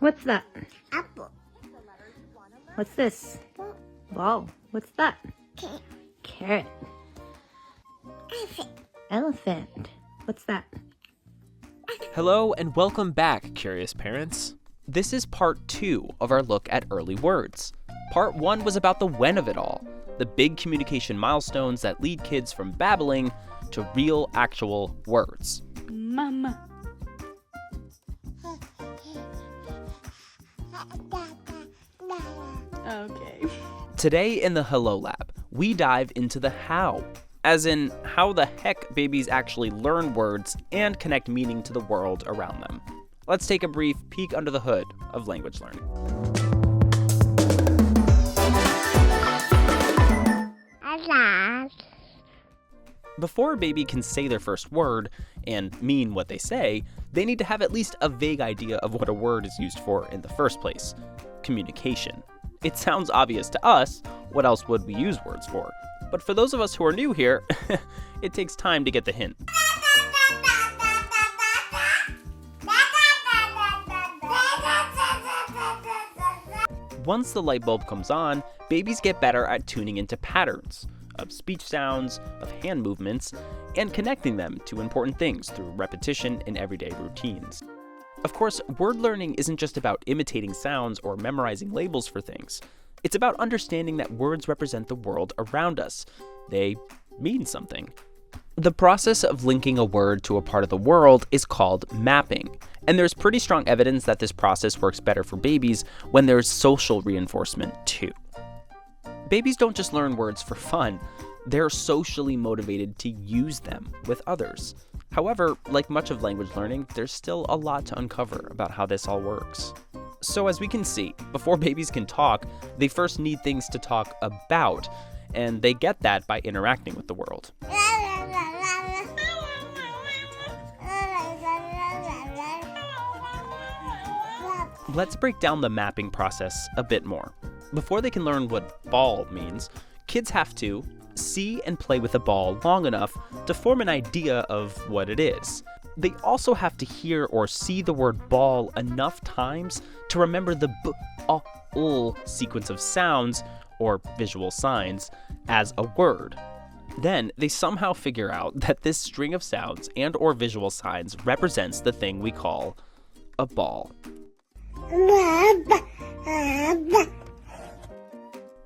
What's that? Apple. What's this? Ball. What's that? Carrot. Elephant. What's that? Hello and welcome back, curious parents. This is part 2 of our look at early words. Part 1 was about the when of it all, the big communication milestones that lead kids from babbling to real, actual words. Mama. Okay. Today in the Hello Lab, we dive into the how, as in how the heck babies actually learn words and connect meaning to the world around them. Let's take a brief peek under the hood of language learning. Before a baby can say their first word and mean what they say, they need to have at least a vague idea of what a word is used for in the first place: communication. It sounds obvious to us. What else would we use words for? But for those of us who are new here, it takes time to get the hint. Once the light bulb comes on, babies get better at tuning into patterns of speech sounds, of hand movements, and connecting them to important things through repetition in everyday routines. Of course, word learning isn't just about imitating sounds or memorizing labels for things. It's about understanding that words represent the world around us. They mean something. The process of linking a word to a part of the world is called mapping, and there's pretty strong evidence that this process works better for babies when there's social reinforcement too. Babies don't just learn words for fun, they're socially motivated to use them with others. However, like much of language learning, there's still a lot to uncover about how this all works. So as we can see, before babies can talk, they first need things to talk about, and they get that by interacting with the world. Let's break down the mapping process a bit more. Before they can learn what ball means, kids have to see and play with a ball long enough to form an idea of what it is. They also have to hear or see the word ball enough times to remember the b-a-l sequence of sounds, or visual signs, as a word. Then they somehow figure out that this string of sounds and or visual signs represents the thing we call a ball.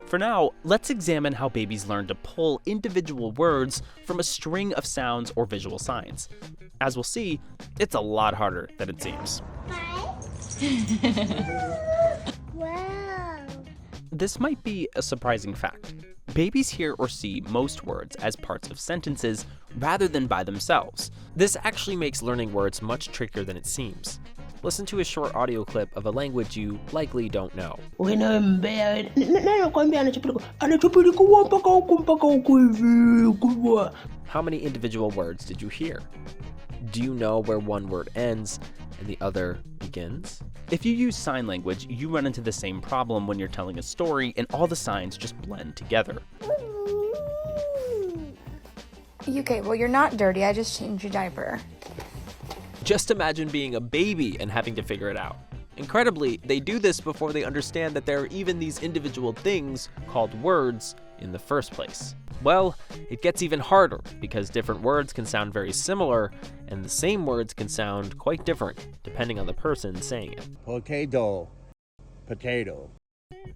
For now, let's examine how babies learn to pull individual words from a string of sounds or visual signs. As we'll see, it's a lot harder than it seems. Wow. This might be a surprising fact. Babies hear or see most words as parts of sentences rather than by themselves. This actually makes learning words much trickier than it seems. Listen to a short audio clip of a language you likely don't know. How many individual words did you hear? Do you know where one word ends and the other begins? If you use sign language, you run into the same problem when you're telling a story and all the signs just blend together. Okay, well, you're not dirty. I just changed your diaper. Just imagine being a baby and having to figure it out. Incredibly, they do this before they understand that there are even these individual things called words in the first place. Well, it gets even harder because different words can sound very similar, and the same words can sound quite different depending on the person saying it. Potato.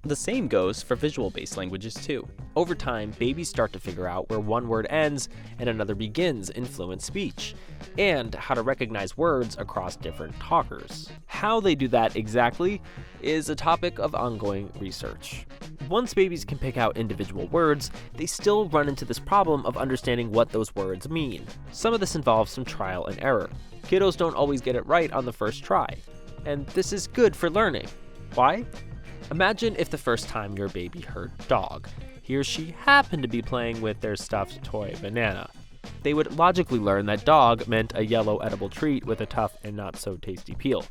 The same goes for visual-based languages too. Over time, babies start to figure out where one word ends and another begins in fluent speech, and how to recognize words across different talkers. How they do that exactly is a topic of ongoing research. Once babies can pick out individual words, they still run into this problem of understanding what those words mean. Some of this involves some trial and error. Kiddos don't always get it right on the first try, and this is good for learning. Why? Imagine if the first time your baby heard dog, he or she happened to be playing with their stuffed toy banana. They would logically learn that dog meant a yellow edible treat with a tough and not so tasty peel,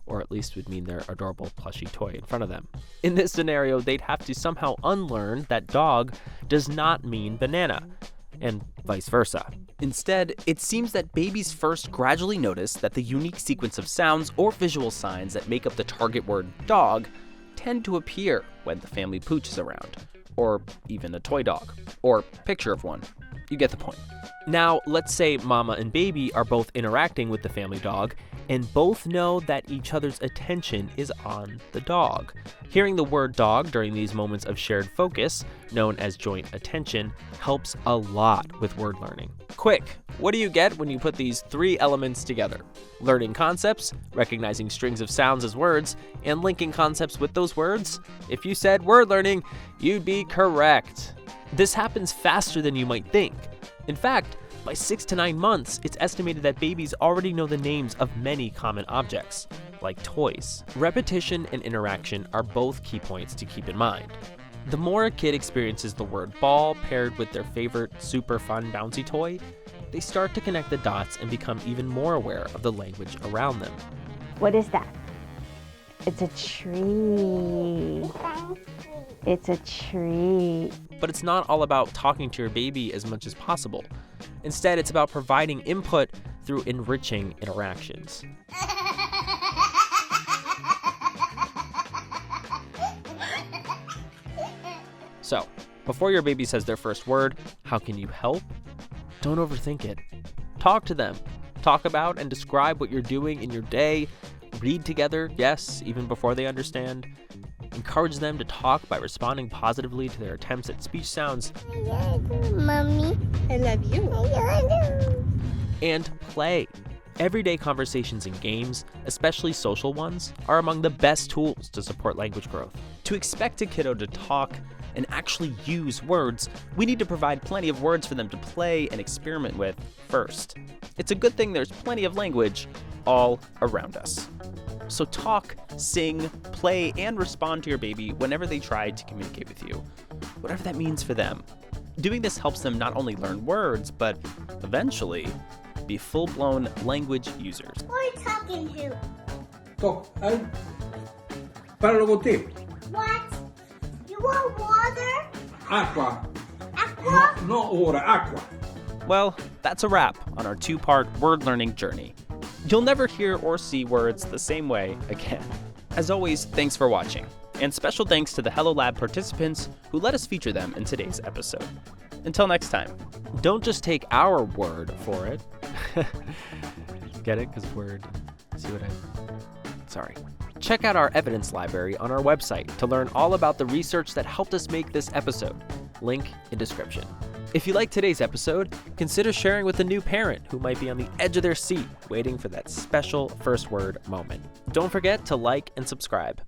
or at least would mean their adorable plushy toy in front of them. In this scenario, they'd have to somehow unlearn that dog does not mean banana, and vice versa. Instead, it seems that babies first gradually notice that the unique sequence of sounds or visual signs that make up the target word dog tend to appear when the family pooch is around, or even a toy dog, or picture of one. You get the point. Now, let's say mama and baby are both interacting with the family dog and both know that each other's attention is on the dog. Hearing the word dog during these moments of shared focus, known as joint attention, helps a lot with word learning. Quick, what do you get when you put these three elements together? Learning concepts, recognizing strings of sounds as words, and linking concepts with those words? If you said word learning, you'd be correct. This happens faster than you might think. In fact, by 6 to 9 months, it's estimated that babies already know the names of many common objects, like toys. Repetition and interaction are both key points to keep in mind. The more a kid experiences the word ball paired with their favorite super fun bouncy toy, they start to connect the dots and become even more aware of the language around them. What is that? It's a tree. It's a tree. But it's not all about talking to your baby as much as possible. Instead, it's about providing input through enriching interactions. So, before your baby says their first word, how can you help? Don't overthink it. Talk to them. Talk about and describe what you're doing in your day. Read together, yes, even before they understand. Encourage them to talk by responding positively to their attempts at speech sounds. Mommy, I love you. I love you. And play. Everyday conversations and games, especially social ones, are among the best tools to support language growth. To expect a kiddo to talk and actually use words, we need to provide plenty of words for them to play and experiment with first. It's a good thing there's plenty of language all around us. So talk, sing, play, and respond to your baby whenever they try to communicate with you, whatever that means for them. Doing this helps them not only learn words, but eventually be full-blown language users. Who are you talking to? Parlo con te. What? You want water? Acqua. Aqua? No ora, acqua. Well, that's a wrap on our 2-part word learning journey. You'll never hear or see words the same way again. As always, thanks for watching. And special thanks to the Hello Lab participants who let us feature them in today's episode. Until next time, don't just take our word for it. Get it? Because word. See what Sorry. Check out our evidence library on our website to learn all about the research that helped us make this episode. Link in description. If you liked today's episode, consider sharing with a new parent who might be on the edge of their seat waiting for that special first word moment. Don't forget to like and subscribe.